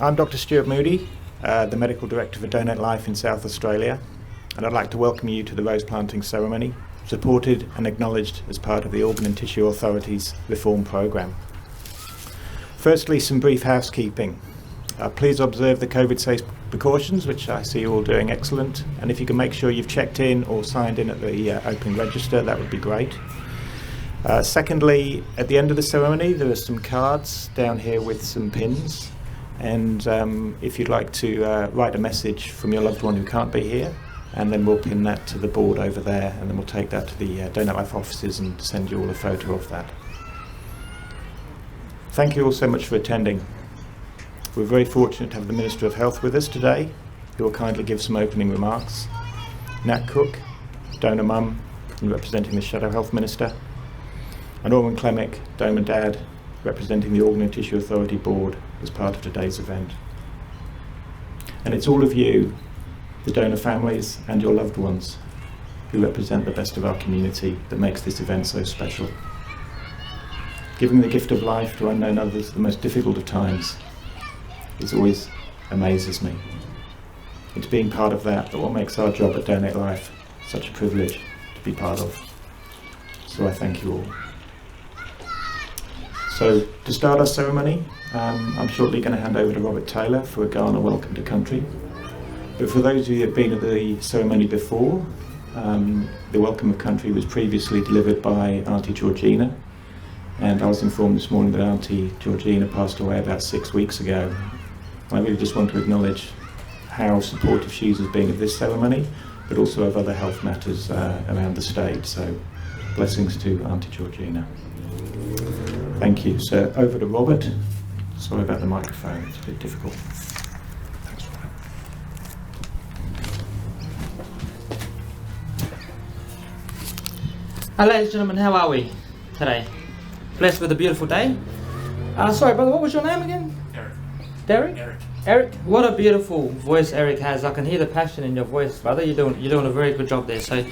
I'm Dr. Stuart Moody, the Medical Director for Donate Life in South Australia, and I'd like to welcome you to the rose planting ceremony, supported and acknowledged as part of the Organ and Tissue Authority's reform programme. Firstly, some brief housekeeping. Please observe the COVID-safe precautions, which I see you all doing excellent, and if you can make sure you've checked in or signed in at the open register, that would be great. Secondly, at the end of the ceremony, there are some cards down here with some pins. And if you'd like to write a message from your loved one who can't be here, and then we'll pin that to the board over there, and then we'll take that to the Donate Life offices and send you all a photo of that. Thank you all so much for attending. We're very fortunate to have the Minister of Health with us today, who will kindly give some opening remarks. Nat Cook, donor mum, and representing the Shadow Health Minister, and Orman Klemic, donor dad, representing the Organ and Tissue Authority Board as part of today's event. And it's all of you, the donor families and your loved ones, who represent the best of our community that makes this event so special. Giving the gift of life to unknown others at the most difficult of times always amazes me. It's being part of that what makes our job at Donate Life such a privilege to be part of. So I thank you all. So to start our ceremony, I'm shortly going to hand over to Robert Taylor for a Ghana Welcome to Country. But for those of you who have been at the ceremony before, the Welcome of Country was previously delivered by Auntie Georgina, and I was informed this morning that Auntie Georgina passed away about 6 weeks ago. I really just want to acknowledge how supportive she has been of this ceremony, but also of other health matters around the state. So blessings to Auntie Georgina. Thank you. So over to Robert. Sorry about the microphone, it's a bit difficult. Thanks, Robert. Ladies and gentlemen, how are we today? Blessed with a beautiful day. Sorry, brother, what was your name again? Eric. Derek? Eric. Eric, what a beautiful voice Eric has. I can hear the passion in your voice, brother. You're doing a very good job there. So,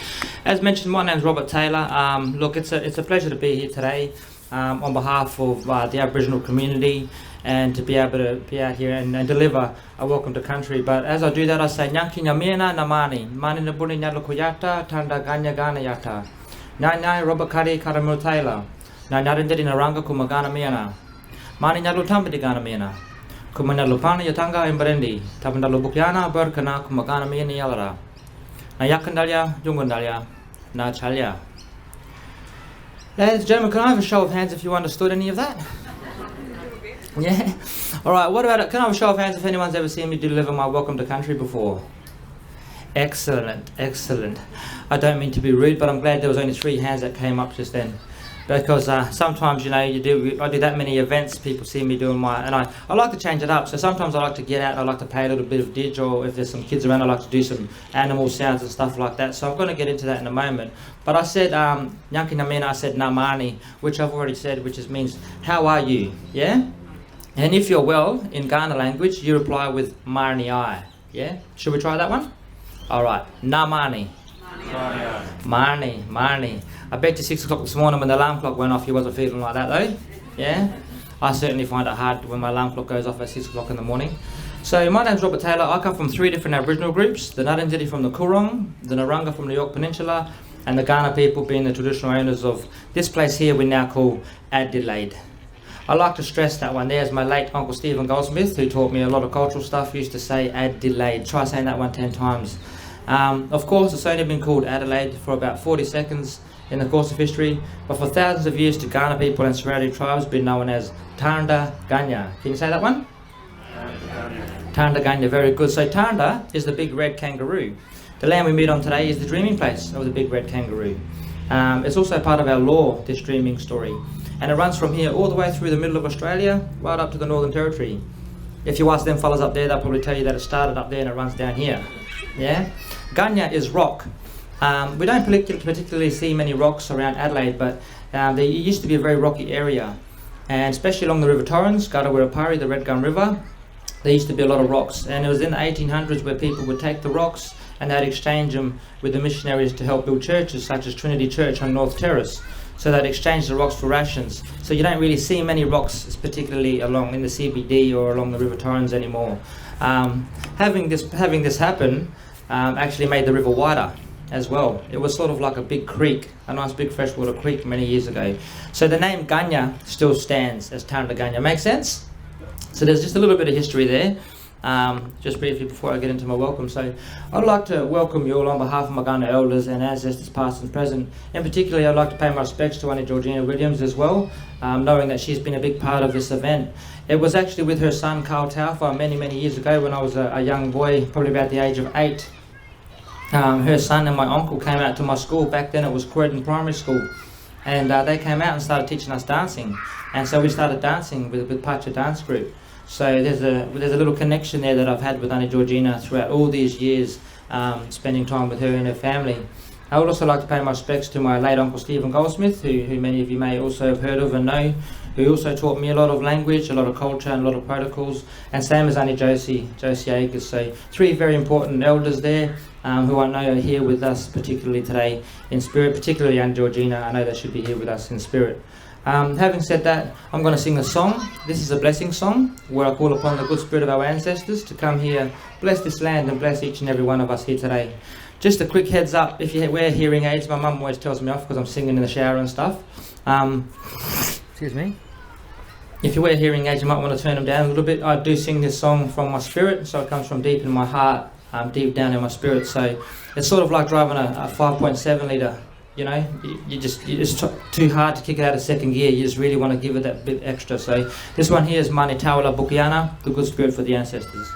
as mentioned, my name's Robert Taylor. Look, it's a pleasure to be here today on behalf of the Aboriginal community, and to be able to be out here and deliver a welcome to country. But as I do that, I say Nyanki Nyamena Namani, Mani Nabuni Nyalukuyata, Tanda Ganya Gana Yata, Nyanya Robert Kari Karamil Taylor, Nyanarindiri Naranga Kumagana Miana, Mani Nyalutambidi Gana Miana, Kumanalupana Yatanga Imberendi, Tabandalubukiana, Burkana Kumagana Miani Yalara, Nayakandalya, Jungandalya, Na Chalya. Ladies and gentlemen, can I have a show of hands if you understood any of that? Yeah? Alright, what about it? Can I have a show of hands if anyone's ever seen me deliver my welcome to country before? Excellent, excellent. I don't mean to be rude, but I'm glad there was only 3 hands that came up just then. Because sometimes, you know, I do that many events, people see me doing and I like to change it up. So sometimes I like to get out, I like to play a little bit of didge, or if there's some kids around, I like to do some animal sounds and stuff like that. So I'm going to get into that in a moment. But I said, Nyanki Namena, I said Namani, which I've already said, which means, how are you? Yeah? And if you're well, in Ghana language, you reply with Marni I. Yeah? Should we try that one? Alright, Namani. Marni. I bet you 6 o'clock this morning when the alarm clock went off, you wasn't feeling like that though. Yeah? I certainly find it hard when my alarm clock goes off at 6 o'clock in the morning. So my name's Robert Taylor. I come from 3 different Aboriginal groups, the Ngarrindjeri from the Coorong, the Naranga from the Yorke Peninsula, and the Kaurna people being the traditional owners of this place here we now call Adelaide. I like to stress that one there, as my late Uncle Stephen Goldsmith, who taught me a lot of cultural stuff, used to say Adelaide. Try saying that one 10 times. Of course, it's only been called Adelaide for about 40 seconds in the course of history, but for thousands of years to Kaurna people and surrounding tribes been known as Tanda Ganya. Can you say that one? Tanda Ganya, very good. So Tanda is the big red kangaroo. The land we meet on today is the dreaming place of the big red kangaroo. It's also part of our lore, this dreaming story. And it runs from here all the way through the middle of Australia, right up to the Northern Territory. If you ask them fellas up there, they'll probably tell you that it started up there and it runs down here. Yeah? Ganya is rock. We don't particularly see many rocks around Adelaide, but there used to be a very rocky area. And especially along the River Torrens, Garawirapari, the Red Gun River, there used to be a lot of rocks. And it was in the 1800s where people would take the rocks and they'd exchange them with the missionaries to help build churches such as Trinity Church on North Terrace. So they'd exchange the rocks for rations. So you don't really see many rocks, particularly along in the CBD or along the River Torrens anymore. Having this happen actually made the river wider as well. It was sort of like a big creek, a nice big freshwater creek many years ago. So the name Ganya still stands as Tarraganya. Make sense? So there's just a little bit of history there. Just briefly before I get into my welcome. So I'd like to welcome you all on behalf of my Gunner elders and ancestors past and present. In particular, I'd like to pay my respects to Auntie Georgina Williams as well, knowing that she's been a big part of this event. It was actually with her son Carl Taufa many years ago when I was a young boy, probably about the age of 8. Her son and my uncle came out to my school. Back then it was Croydon Primary School, and they came out and started teaching us dancing, and so we started dancing with Pacha Dance Group. So there's a little connection there that I've had with Auntie Georgina throughout all these years, spending time with her and her family. I would also like to pay my respects to my late Uncle Stephen Goldsmith, who many of you may also have heard of and know, who also taught me a lot of language, a lot of culture and a lot of protocols, and same as Auntie Josie Akers. So 3 very important elders there, who I know are here with us particularly today in spirit, particularly Auntie Georgina. I know they should be here with us in spirit. Having said that, I'm going to sing a song. This is a blessing song where I call upon the good spirit of our ancestors to come here, bless this land and bless each and every one of us here today. Just a quick heads up, if you wear hearing aids, my mum always tells me off because I'm singing in the shower and stuff. Excuse me. If you wear hearing aids, you might want to turn them down a little bit. I do sing this song from my spirit, so it comes from deep in my heart, deep down in my spirit. So it's sort of like driving a 5.7 litre. You know, it's too hard to kick it out of second gear. You just really want to give it that bit extra. So this one here is Mani Tawala Bukiana, the good spirit for the ancestors.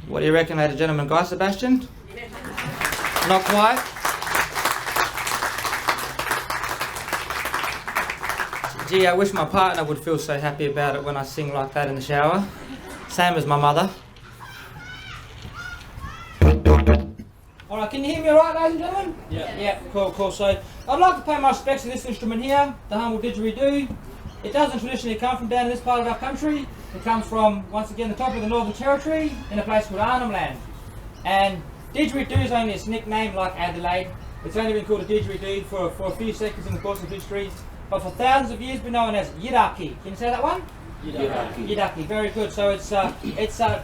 What do you reckon, ladies and gentlemen? Guy Sebastian? Not quite? Gee, I wish my partner would feel so happy about it when I sing like that in the shower. Same as my mother. Alright, can you hear me alright, ladies and gentlemen? Yeah. Yeah, cool. So, I'd like to pay my respects to this instrument here, the humble didgeridoo. It doesn't traditionally come from down in this part of our country. It comes from, once again, the top of the Northern Territory in a place called Arnhem Land. And didgeridoo is only its nickname, like Adelaide. It's only been called a didgeridoo for a few seconds in the course of history. But for thousands of years been known as Yidaki. Can you say that one? Yidaki, very good. So it's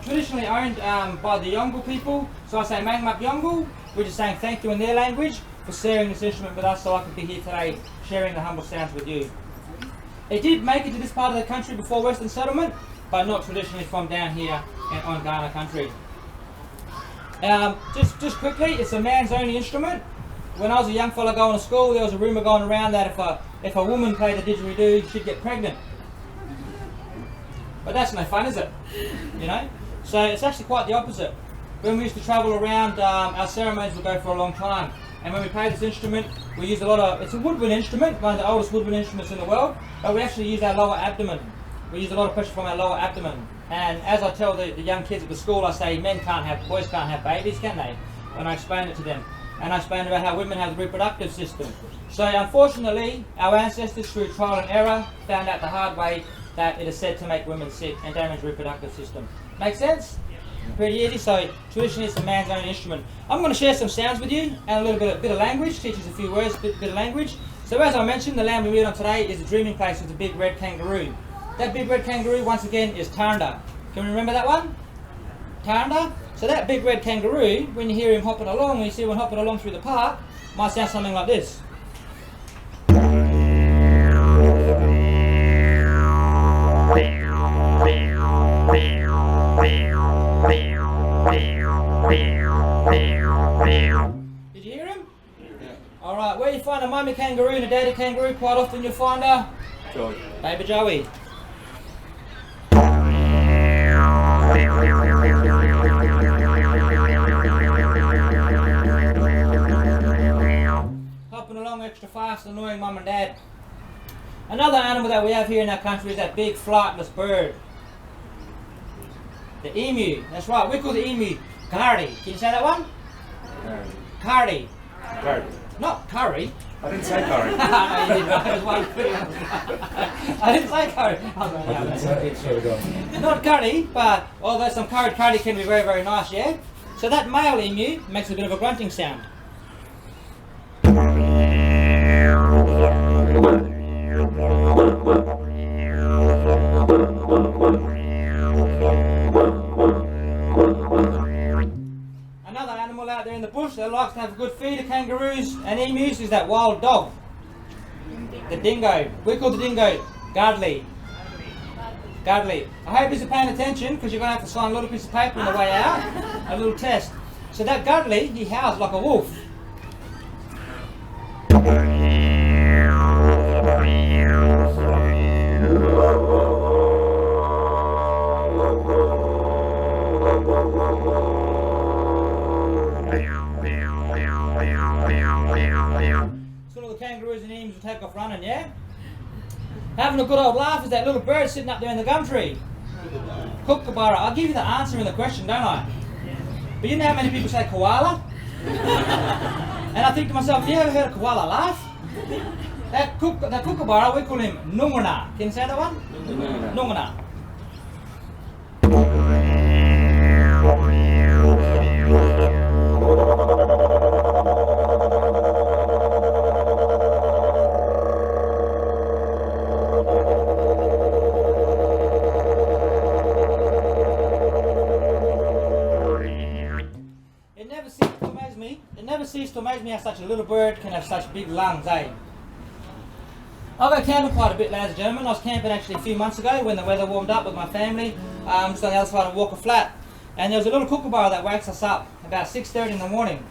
traditionally owned by the Yolngu people. So I say Mangmak Yolngu, which is saying thank you in their language for sharing this instrument with us so I can be here today sharing the humble sounds with you. It did make it to this part of the country before Western settlement, but not traditionally from down here on Kaurna country. Just quickly, it's a man's only instrument. When I was a young fella going to school, there was a rumour going around that if a woman played the didgeridoo, she'd get pregnant. But that's no fun, is it? You know? So it's actually quite the opposite. When we used to travel around, our ceremonies would go for a long time. And when we play this instrument, we use a lot of, it's a woodwind instrument, one of the oldest woodwind instruments in the world, but we actually use our lower abdomen. We use a lot of pressure from our lower abdomen. And as I tell the young kids at the school, I say boys can't have babies, can they? And I explain it to them. And I explain about how women have the reproductive system. So unfortunately, our ancestors through trial and error found out the hard way that it is said to make women sick and damage the reproductive system. Make sense? Pretty easy. So traditionally it's a man's own instrument. I'm going to share some sounds with you and a little bit of language, teach us a few words, bit of language. So as I mentioned, the land we meet on today is the dreaming place of the big red kangaroo. That big red kangaroo once again is Tarnda. Can we remember that one? Tarnda? So that big red kangaroo, when you hear him hopping along, when you see one hopping along through the park, might sound something like this. Did you hear him? Yeah. Alright, where you find a mummy kangaroo and a daddy kangaroo, quite often you'll find a Joey. baby Joey. Hopping along extra fast, annoying mum and dad. Another animal that we have here in our country is that big flightless bird. The emu. That's right, we call the emu Cardi. Can you say that one? Cardi. Curry. Not curry. I didn't say curry. No, you didn't. I was waiting for you. I didn't say curry. Not curry, but although some curried curry can be very, very nice, yeah? So that male emu makes a bit of a grunting sound. Another animal out there in the bush that likes to have a good feed of kangaroos and emus is that wild dog. The dingo. We call the dingo Gardley. Gardley. I hope you're paying attention because you're going to have to sign a little piece of paper on the way out. A little test. So that Gardley, he howls like a wolf. So all the kangaroos and emus will take off running, yeah? Having a good old laugh is that little bird sitting up there in the gum tree. Kookaburra. I'll give you the answer in the question, don't I? But you know how many people say koala? And I think to myself, have you ever heard a koala laugh? That kookaburra, we call him Nunguna. Can you say that one? Nunguna. It never ceased to amaze me how such a little bird can have such big lungs, eh? I go camping quite a bit, ladies and gentlemen. I was camping actually a few months ago when the weather warmed up with my family, just on the other side of Walker Flat. And there was a little kookaburra that wakes us up about 6:30 in the morning.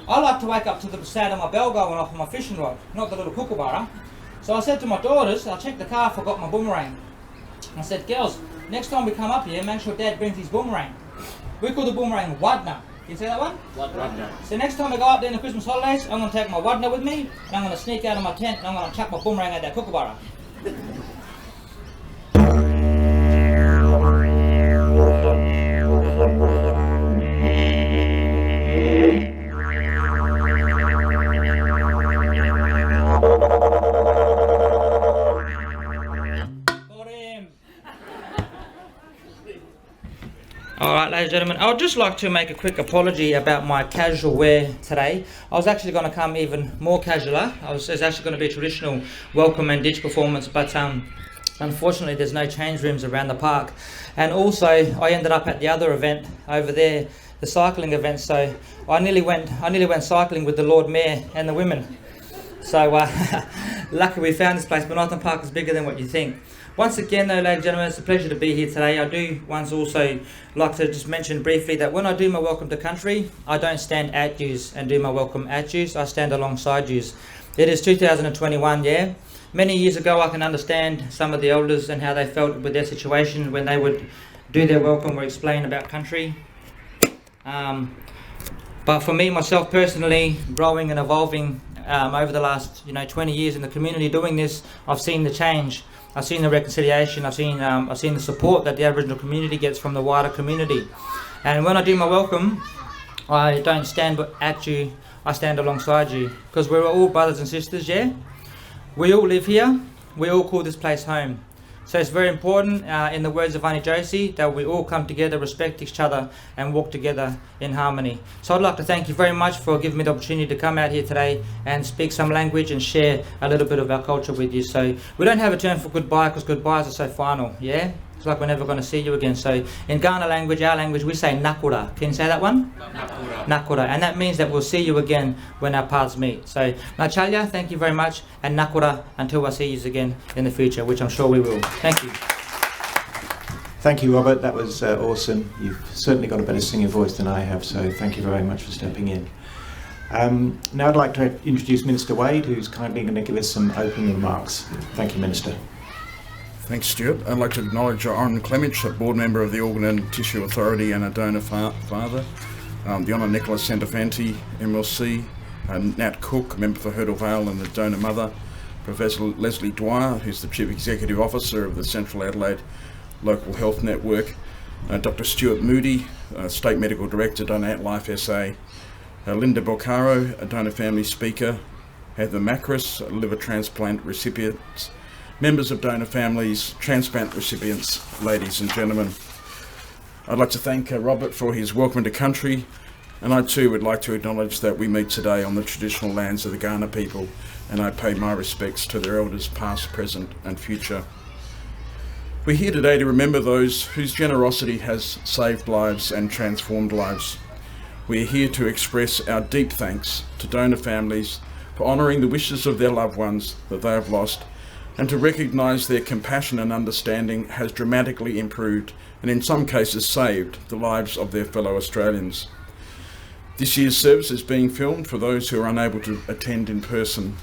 I like to wake up to the sound of my bell going off on my fishing rod, not the little kookaburra. So I said to my daughters, I checked the car, forgot my boomerang. I said, girls, next time we come up here, make sure Dad brings his boomerang. We call the boomerang Wadna. Can you say that one? Wadna. So next time I go up there in the Christmas holidays, I'm going to take my Wadna with me, and I'm going to sneak out of my tent, and I'm going to chuck my boomerang at that kookaburra. Alright, ladies and gentlemen, I would just like to make a quick apology about my casual wear today. I was actually going to come even more casualer. There's actually going to be a traditional welcome and ditch performance, but unfortunately there's no change rooms around the park. And also, I ended up at the other event over there, the cycling event, so I nearly went cycling with the Lord Mayor and the women. So, lucky we found this place, but Northern Park is bigger than what you think. Once again though, ladies and gentlemen, it's a pleasure to be here today. I do once also like to just mention briefly that when I do my welcome to country, I don't stand at yous and do my welcome at yous, I stand alongside yous. It is 2021, yeah? Many years ago, I can understand some of the elders and how they felt with their situation when they would do their welcome or explain about country. But for me, myself personally, growing and evolving over the last 20 years in the community doing this, I've seen the change. I've seen the reconciliation. I've seen the support that the Aboriginal community gets from the wider community. And when I do my welcome, I don't stand at you, I stand alongside you, because we're all brothers and sisters, yeah? We all live here, we all call this place home. So it's very important, in the words of Auntie Josie, that we all come together, respect each other, and walk together in harmony. So I'd like to thank you very much for giving me the opportunity to come out here today and speak some language and share a little bit of our culture with you. So we don't have a term for goodbye, because goodbyes are so final, yeah? It's like we're never going to see you again. So in Kaurna language, our language, we say nakura. Can you say that one? Nakura. Nakura. And that means that we'll see you again when our paths meet. So Nachalya, thank you very much. And nakura until I see you again in the future, which I'm sure we will. Thank you. Thank you, Robert. That was awesome. You've certainly got a better singing voice than I have, so thank you very much for stepping in. Now I'd like to introduce Minister Wade, who's kindly going to give us some opening remarks. Thank you, Minister. Thanks, Stuart. I'd like to acknowledge Oren Clemich, a board member of the Organ and Tissue Authority and a donor father, the Honour Nicholas Santafanti, MLC, Nat Cook, member for Hurdle Vale and a donor mother, Professor Leslie Dwyer, who's the Chief Executive Officer of the Central Adelaide Local Health Network, Dr Stuart Moody, State Medical Director, Donate Life SA, Linda Boccaro, a donor family speaker, Heather Macris, liver transplant recipients, members of donor families, transplant recipients, ladies and gentlemen. I'd like to thank Robert for his welcome to country, and I too would like to acknowledge that we meet today on the traditional lands of the Kaurna people, and I pay my respects to their elders past, present and future. We're here today to remember those whose generosity has saved lives and transformed lives. We are here to express our deep thanks to donor families for honouring the wishes of their loved ones that they have lost, and to recognise their compassion and understanding has dramatically improved and in some cases saved the lives of their fellow Australians. This year's service is being filmed for those who are unable to attend in person.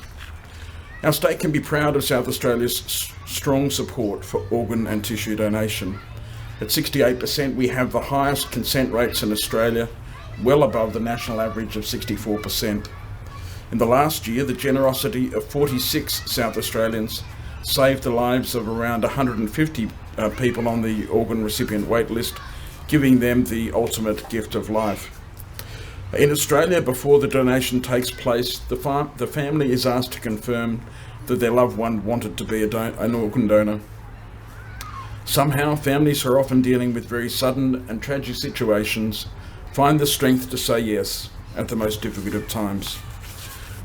Our state can be proud of South Australia's strong support for organ and tissue donation. At 68%, we have the highest consent rates in Australia, well above the national average of 64%. In the last year, the generosity of 46 South Australians saved the lives of around 150 people on the organ recipient wait list, giving them the ultimate gift of life. In Australia, before the donation takes place, the family is asked to confirm that their loved one wanted to be an organ donor. Somehow, families who are often dealing with very sudden and tragic situations find the strength to say yes at the most difficult of times.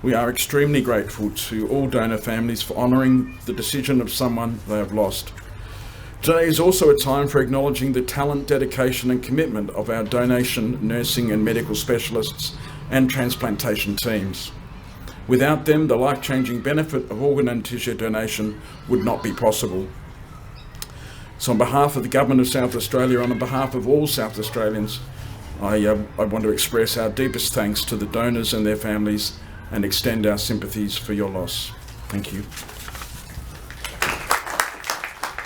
We are extremely grateful to all donor families for honouring the decision of someone they have lost. Today is also a time for acknowledging the talent, dedication and commitment of our donation, nursing and medical specialists and transplantation teams. Without them, the life-changing benefit of organ and tissue donation would not be possible. So on behalf of the Government of South Australia, on behalf of all South Australians, I want to express our deepest thanks to the donors and their families and extend our sympathies for your loss. Thank you.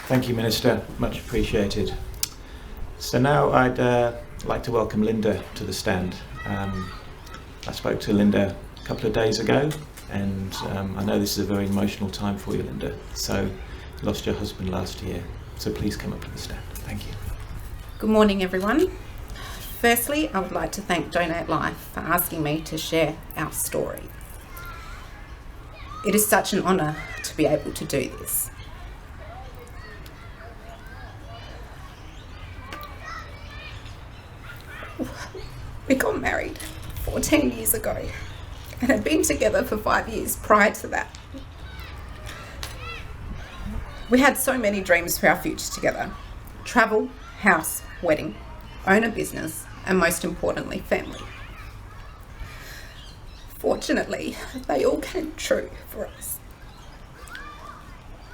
Thank you, Minister. Much appreciated. So now I'd like to welcome Linda to the stand. I spoke to Linda a couple of days ago, and I know this is a very emotional time for you, Linda. So you lost your husband last year, so please come up to the stand. Thank you. Good morning, everyone. Firstly, I would like to thank Donate Life for asking me to share our story. It is such an honour to be able to do this. We got married 14 years ago and had been together for 5 years prior to that. We had so many dreams for our future together: travel, house, wedding, own a business, and most importantly, family. Fortunately, they all came true for us.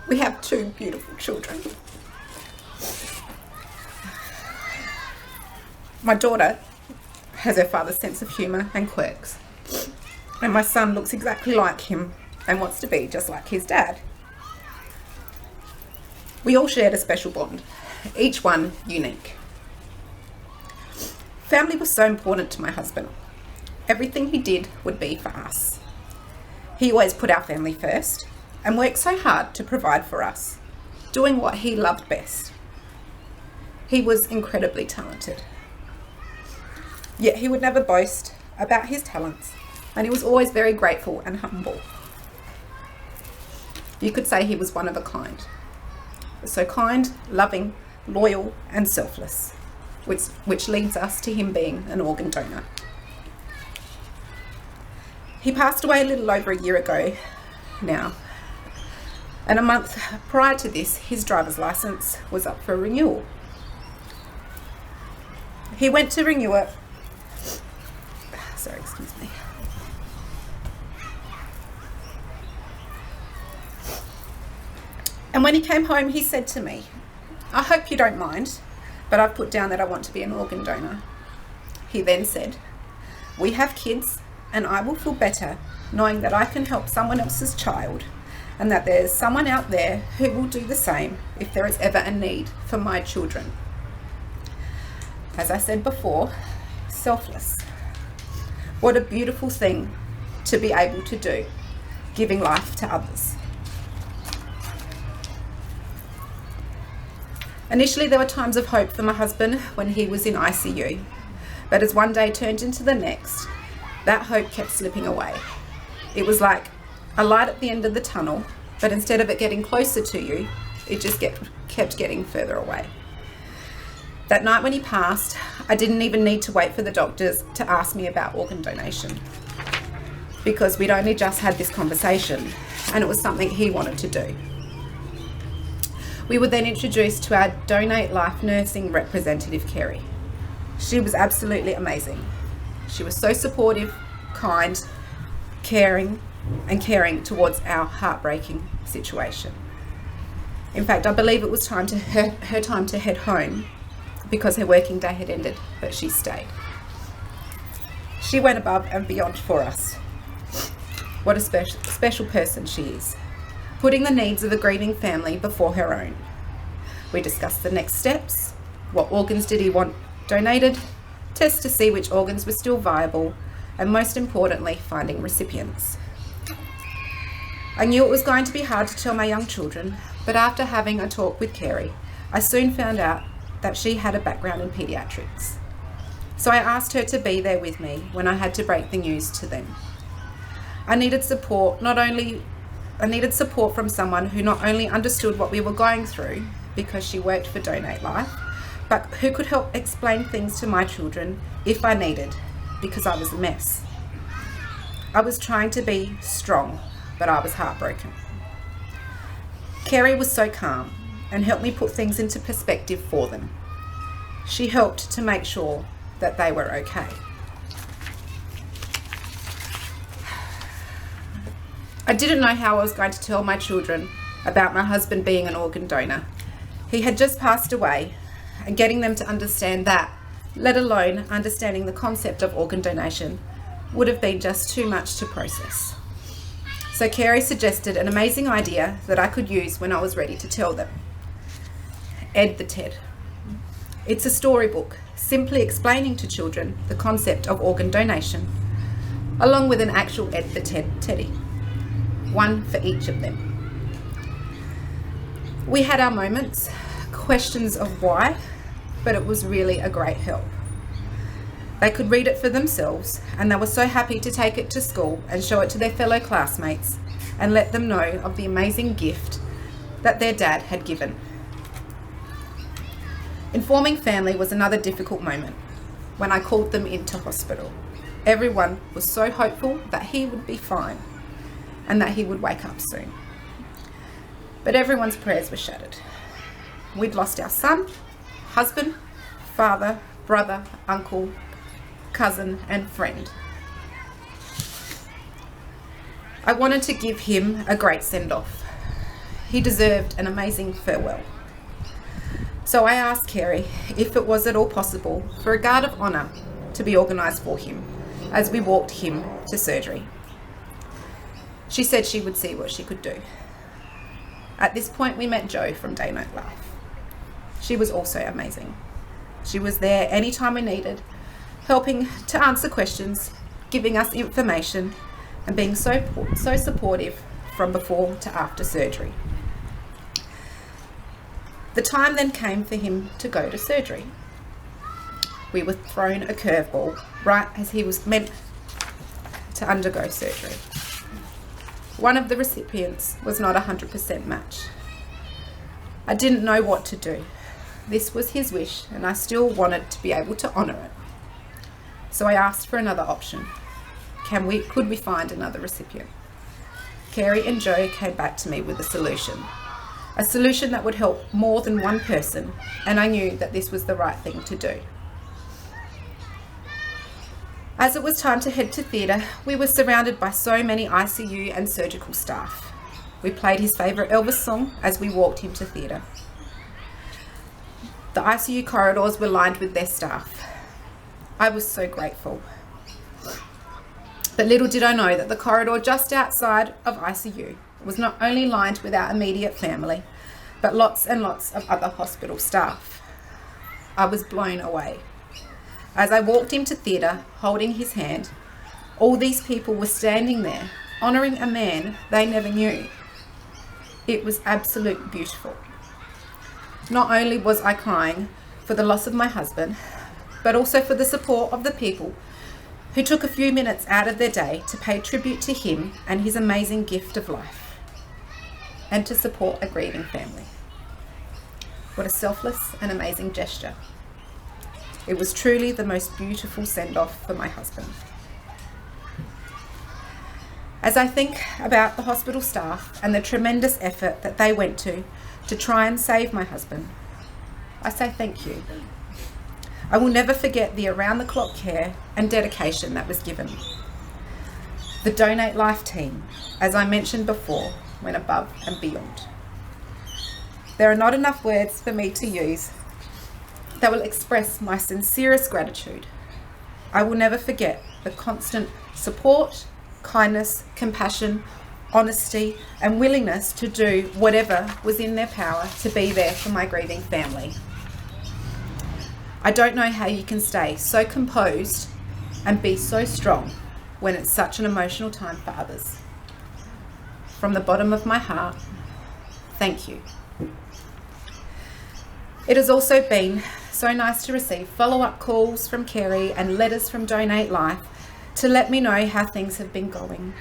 We have 2 beautiful children. My daughter has her father's sense of humour and quirks, and my son looks exactly like him and wants to be just like his dad. We all shared a special bond, each one unique. Family was so important to my husband. Everything he did would be for us. He always put our family first and worked so hard to provide for us, doing what he loved best. He was incredibly talented. Yet he would never boast about his talents, and he was always very grateful and humble. You could say he was one of a kind. So kind, loving, loyal and selfless, which leads us to him being an organ donor. He passed away a little over a year ago now, and a month prior to this, his driver's license was up for renewal. He went to renew it. Sorry, excuse me. And when he came home, he said to me, "I hope you don't mind, but I've put down that I want to be an organ donor." He then said, "We have kids, and I will feel better knowing that I can help someone else's child, and that there's someone out there who will do the same if there is ever a need for my children." As I said before, selfless. What a beautiful thing to be able to do, giving life to others. Initially, there were times of hope for my husband when he was in ICU, but as one day turned into the next, that hope kept slipping away. It was like a light at the end of the tunnel, but instead of it getting closer to you, it just kept getting further away. That night when he passed, I didn't even need to wait for the doctors to ask me about organ donation, because we'd only just had this conversation and it was something he wanted to do. We were then introduced to our Donate Life nursing representative, Kerry. She was absolutely amazing. She was so supportive, kind, caring towards our heartbreaking situation. In fact, I believe it was her time to head home because her working day had ended, but she stayed. She went above and beyond for us. What a special person she is, putting the needs of a grieving family before her own. We discussed the next steps, what organs did he want donated, tests to see which organs were still viable, and most importantly, finding recipients. I knew it was going to be hard to tell my young children, but after having a talk with Kerry, I soon found out that she had a background in paediatrics. So I asked her to be there with me when I had to break the news to them. I needed support from someone who not only understood what we were going through, because she worked for Donate Life, but who could help explain things to my children if I needed, because I was a mess. I was trying to be strong, but I was heartbroken. Kerry was so calm and helped me put things into perspective for them. She helped to make sure that they were okay. I didn't know how I was going to tell my children about my husband being an organ donor. He had just passed away, and getting them to understand that, let alone understanding the concept of organ donation, would have been just too much to process. So Kerry suggested an amazing idea that I could use when I was ready to tell them. Ed the Ted. It's a storybook simply explaining to children the concept of organ donation, along with an actual Ed the Ted teddy, one for each of them. We had our moments, questions of why, but it was really a great help. They could read it for themselves, and they were so happy to take it to school and show it to their fellow classmates and let them know of the amazing gift that their dad had given. Informing family was another difficult moment when I called them into hospital. Everyone was so hopeful that he would be fine and that he would wake up soon. But everyone's prayers were shattered. We'd lost our son, husband, father, brother, uncle, cousin, and friend. I wanted to give him a great send-off. He deserved an amazing farewell. So I asked Kerry if it was at all possible for a guard of honour to be organised for him as we walked him to surgery. She said she would see what she could do. At this point, we met Jo from Day Night Life. She was also amazing. She was there anytime we needed, helping to answer questions, giving us information, and being so supportive from before to after surgery. The time then came for him to go to surgery. We were thrown a curveball right as he was meant to undergo surgery. One of the recipients was not 100% match. I didn't know what to do. This was his wish, and I still wanted to be able to honour it. So I asked for another option. Could we find another recipient? Kerry and Jo came back to me with a solution that would help more than one person, and I knew that this was the right thing to do. As it was time to head to theatre, we were surrounded by so many ICU and surgical staff. We played his favourite Elvis song as we walked him to theatre. The ICU corridors were lined with their staff. I was so grateful. But little did I know that the corridor just outside of ICU was not only lined with our immediate family, but lots and lots of other hospital staff. I was blown away. As I walked him to theatre, holding his hand, all these people were standing there, honouring a man they never knew. It was absolutely beautiful. Not only was I crying for the loss of my husband, but also for the support of the people who took a few minutes out of their day to pay tribute to him and his amazing gift of life, and to support a grieving family. What a selfless and amazing gesture. It was truly the most beautiful send-off for my husband. As I think about the hospital staff and the tremendous effort that they went to try and save my husband, I say thank you. I will never forget the around-the-clock care and dedication that was given. The Donate Life team, as I mentioned before, went above and beyond. There are not enough words for me to use that will express my sincerest gratitude. I will never forget the constant support, kindness, compassion, honesty, and willingness to do whatever was in their power to be there for my grieving family. I don't know how you can stay so composed and be so strong when it's such an emotional time for others. From the bottom of my heart, thank you. It has also been so nice to receive follow-up calls from Kerry and letters from Donate Life to let me know how things have been going,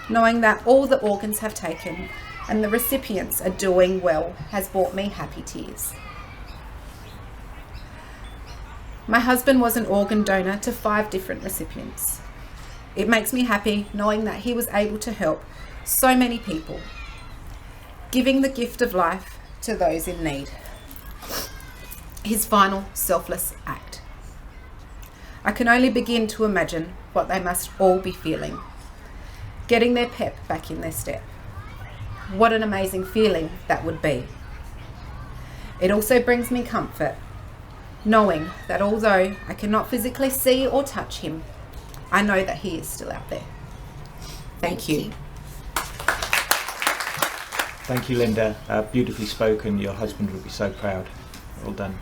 knowing that all the organs have taken and the recipients are doing well has brought me happy tears. My husband was an organ donor to 5 different recipients. It makes me happy knowing that he was able to help so many people, giving the gift of life to those in need. His final selfless act. I can only begin to imagine what they must all be feeling, getting their pep back in their step. What an amazing feeling that would be. It also brings me comfort, knowing that although I cannot physically see or touch him, I know that he is still out there. Thank you. Thank you, Linda. Beautifully spoken. Your husband will be so proud. Well done.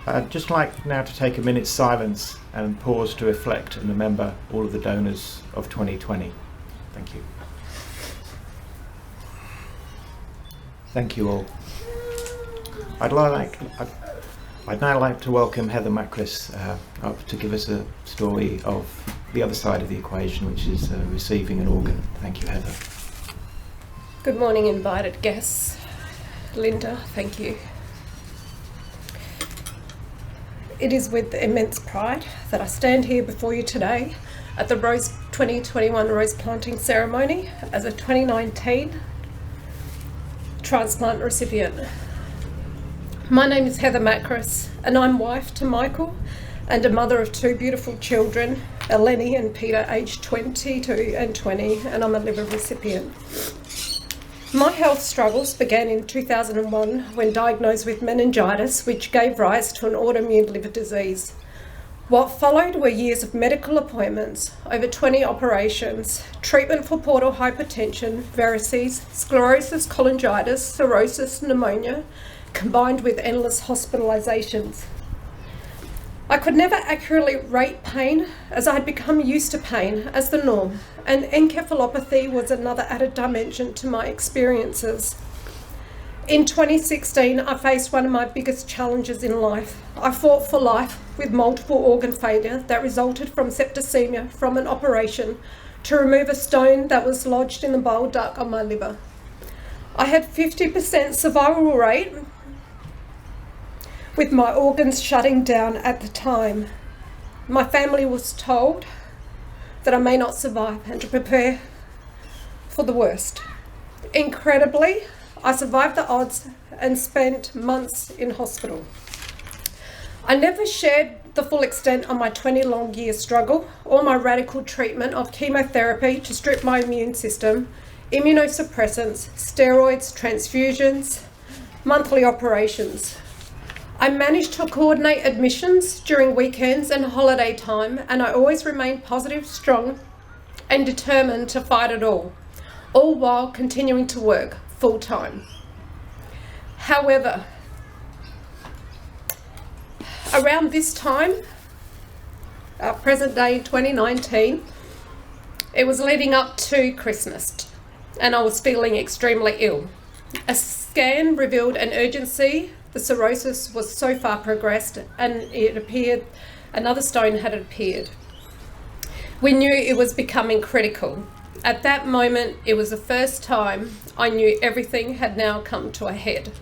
I'd just like now to take a minute's silence and pause to reflect and remember all of the donors of 2020. Thank you. Thank you all. I'd now like to welcome Heather Macris up to give us a story of the other side of the equation, which is receiving an organ. Thank you, Heather. Good morning, invited guests. Linda, thank you. It is with immense pride that I stand here before you today at the 2021 Rose Planting Ceremony as a 2019 transplant recipient. My name is Heather Macris and I'm wife to Michael and a mother of 2 beautiful children, Eleni and Peter, aged 22 and 20, and I'm a liver recipient. My health struggles began in 2001 when diagnosed with meningitis, which gave rise to an autoimmune liver disease. What followed were years of medical appointments, over 20 operations, treatment for portal hypertension, varices, sclerosis cholangitis, cirrhosis, pneumonia, combined with endless hospitalisations. I could never accurately rate pain, as I had become used to pain as the norm, and encephalopathy was another added dimension to my experiences. In 2016, I faced one of my biggest challenges in life. I fought for life with multiple organ failure that resulted from septicemia from an operation to remove a stone that was lodged in the bile duct on my liver. I had 50% survival rate, with my organs shutting down at the time. My family was told that I may not survive and to prepare for the worst. Incredibly, I survived the odds and spent months in hospital. I never shared the full extent of my 20-long-year struggle or my radical treatment of chemotherapy to strip my immune system, immunosuppressants, steroids, transfusions, monthly operations. I managed to coordinate admissions during weekends and holiday time, and I always remained positive, strong, and determined to fight it all while continuing to work full-time. However, around this time, present day 2019, it was leading up to Christmas, and I was feeling extremely ill. A scan revealed an urgency. The cirrhosis was so far progressed, and it appeared another stone had appeared. We knew it was becoming critical. At that moment, it was the first time I knew everything had now come to a head.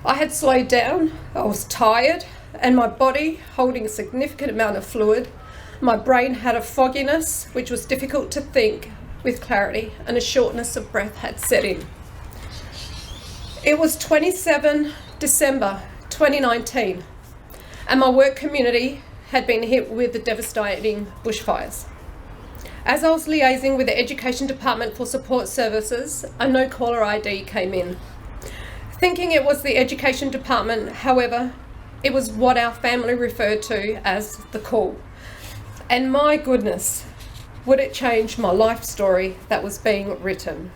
I had slowed down, I was tired, and my body holding a significant amount of fluid. My brain had a fogginess, which was difficult to think with clarity, and a shortness of breath had set in. It was 27 December 2019, and my work community had been hit with the devastating bushfires. As I was liaising with the Education Department for support services, a no caller ID came in. Thinking it was the Education Department, however, it was what our family referred to as the call. And my goodness, would it change my life story that was being written?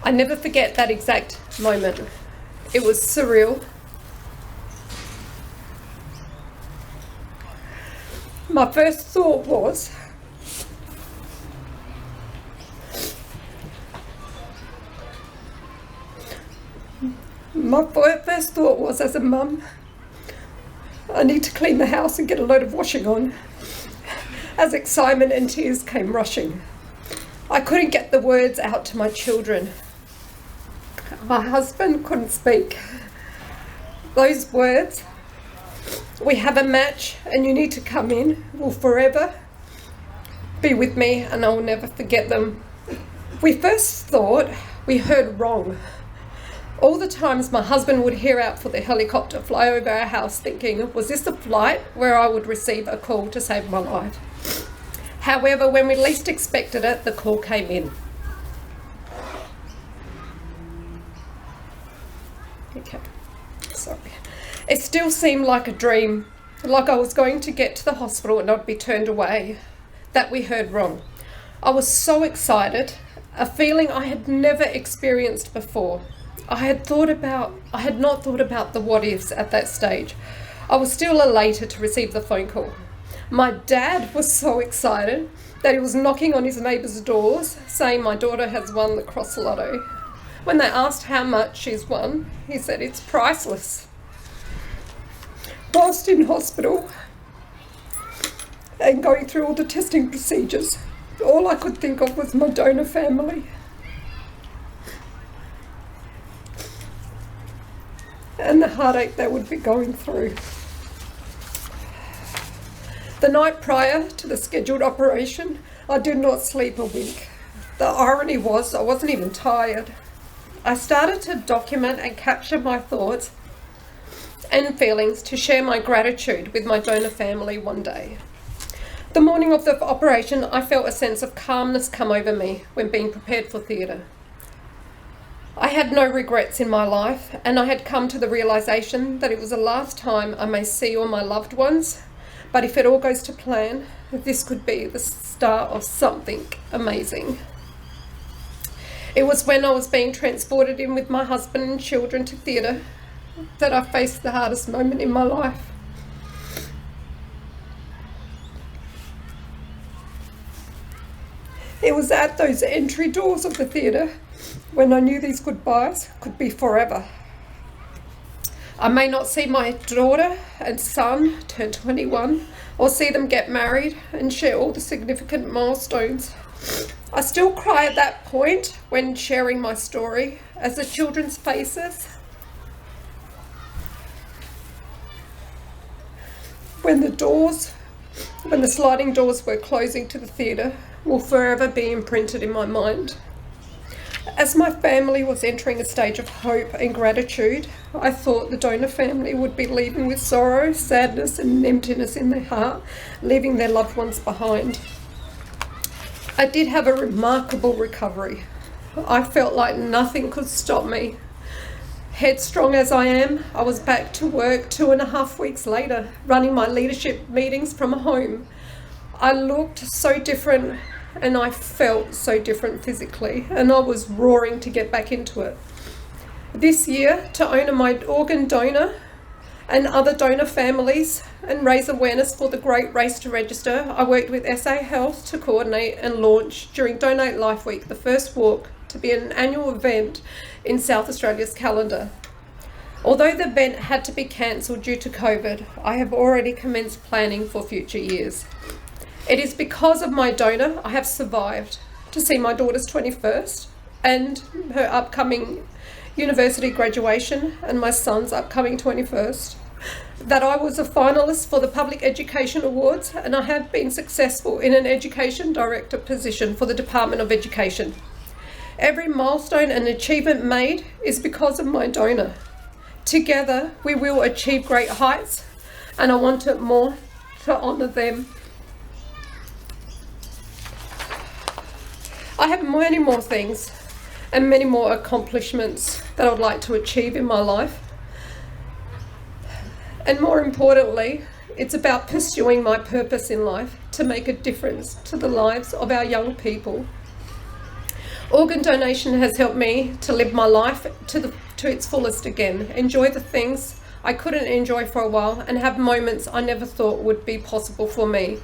I never forget that exact moment. It was surreal. My first thought was, as a mum, I need to clean the house and get a load of washing on, as excitement and tears came rushing. I couldn't get the words out to my children. My husband couldn't speak. Those words, "We have a match and you need to come in," will forever be with me, and I will never forget them. We first thought we heard wrong. All the times my husband would hear out for the helicopter fly over our house, thinking, was this a flight where I would receive a call to save my life? However, when we least expected it, the call came in. Okay, sorry. It still seemed like a dream, like I was going to get to the hospital and I'd be turned away, that we heard wrong. I was so excited, a feeling I had never experienced before. I had not thought about the what ifs at that stage. I was still elated to receive the phone call. My dad was so excited that he was knocking on his neighbours' doors saying my daughter has won the Cross Lotto. When they asked how much she's won, he said it's priceless. Whilst in hospital and going through all the testing procedures, all I could think of was my donor family. And the heartache they would be going through. The night prior to the scheduled operation, I did not sleep a wink. The irony was I wasn't even tired. I started to document and capture my thoughts and feelings to share my gratitude with my donor family one day. The morning of the operation, I felt a sense of calmness come over me when being prepared for theatre. I had no regrets in my life, and I had come to the realisation that it was the last time I may see all my loved ones, but if it all goes to plan, this could be the start of something amazing. It was when I was being transported in with my husband and children to theatre that I faced the hardest moment in my life. It was at those entry doors of the theatre when I knew these goodbyes could be forever. I may not see my daughter and son turn 21 or see them get married and share all the significant milestones. I still cry at that point when sharing my story as the children's faces, when the sliding doors were closing to the theatre, will forever be imprinted in my mind. As my family was entering a stage of hope and gratitude, I thought the donor family would be leaving with sorrow, sadness and emptiness in their heart, leaving their loved ones behind. I did have a remarkable recovery. I felt like nothing could stop me. Headstrong as I am, I was back to work 2.5 weeks later, running my leadership meetings from home. I looked so different and I felt so different physically, and I was roaring to get back into it. This year, to honour my organ donor and other donor families and raise awareness for the Great Race to Register, I worked with SA Health to coordinate and launch during Donate Life Week the first walk to be an annual event in South Australia's calendar. Although the event had to be cancelled due to COVID, I have already commenced planning for future years. It is because of my donor I have survived to see my daughter's 21st and her upcoming university graduation and my son's upcoming 21st, that I was a finalist for the Public Education Awards, and I have been successful in an Education Director position for the Department of Education. Every milestone and achievement made is because of my donor. Together we will achieve great heights, and I want it more to honour them. I have many more things and many more accomplishments that I would like to achieve in my life. And more importantly, it's about pursuing my purpose in life to make a difference to the lives of our young people. Organ donation has helped me to live my life to its fullest again, enjoy the things I couldn't enjoy for a while, and have moments I never thought would be possible for me.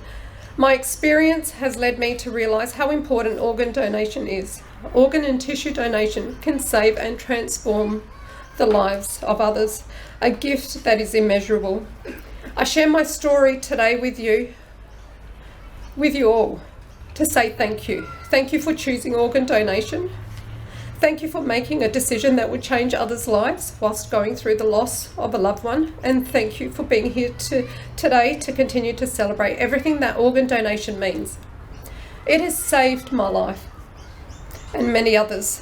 My experience has led me to realise how important organ donation is. Organ and tissue donation can save and transform the lives of others, a gift that is immeasurable. I share my story today with you all, to say thank you. Thank you for choosing organ donation. Thank you for making a decision that would change others' lives whilst going through the loss of a loved one. And thank you for being here today to continue to celebrate everything that organ donation means. It has saved my life and many others.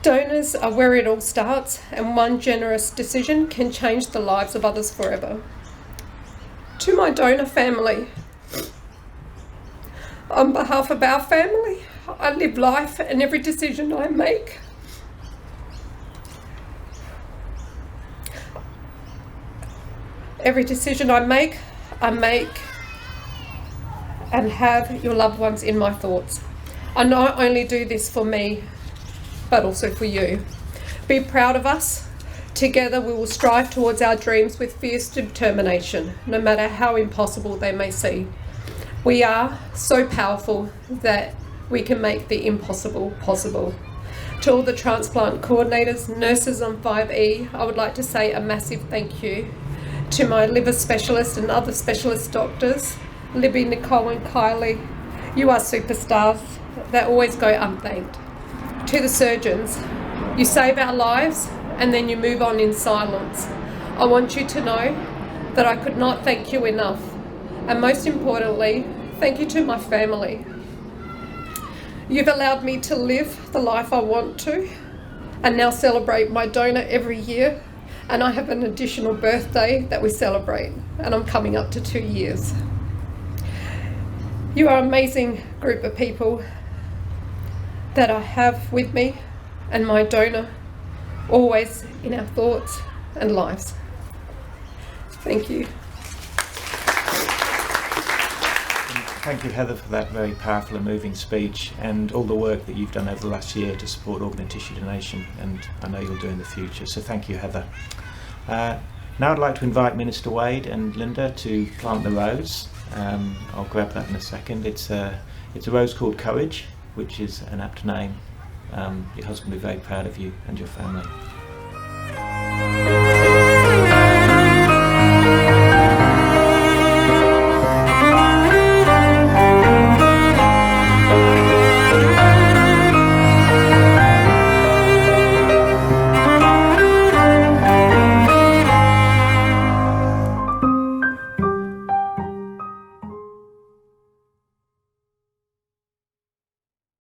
Donors are where it all starts, and one generous decision can change the lives of others forever. To my donor family, on behalf of our family, I live life, and every decision I make and have your loved ones in my thoughts. I not only do this for me, but also for you. Be proud of us. Together we will strive towards our dreams with fierce determination, no matter how impossible they may seem. We are so powerful that we can make the impossible possible. To all the transplant coordinators, nurses on 5E, I would like to say a massive thank you. To my liver specialist and other specialist doctors, Libby, Nicole and Kylie, you are superstars that always go unthanked. To the surgeons, you save our lives and then you move on in silence. I want you to know that I could not thank you enough. And most importantly, thank you to my family. You've allowed me to live the life I want to, and now celebrate my donor every year. And I have an additional birthday that we celebrate, and I'm coming up to 2 years. You are an amazing group of people that I have with me, and my donor, always in our thoughts and lives. Thank you. Thank you, Heather, for that very powerful and moving speech and all the work that you've done over the last year to support organ and tissue donation, and I know you'll do in the future. So thank you, Heather. Now I'd like to invite Minister Wade and Linda to plant the rose. I'll grab that in a second. It's a rose called Courage, which is an apt name. Your husband will be very proud of you and your family.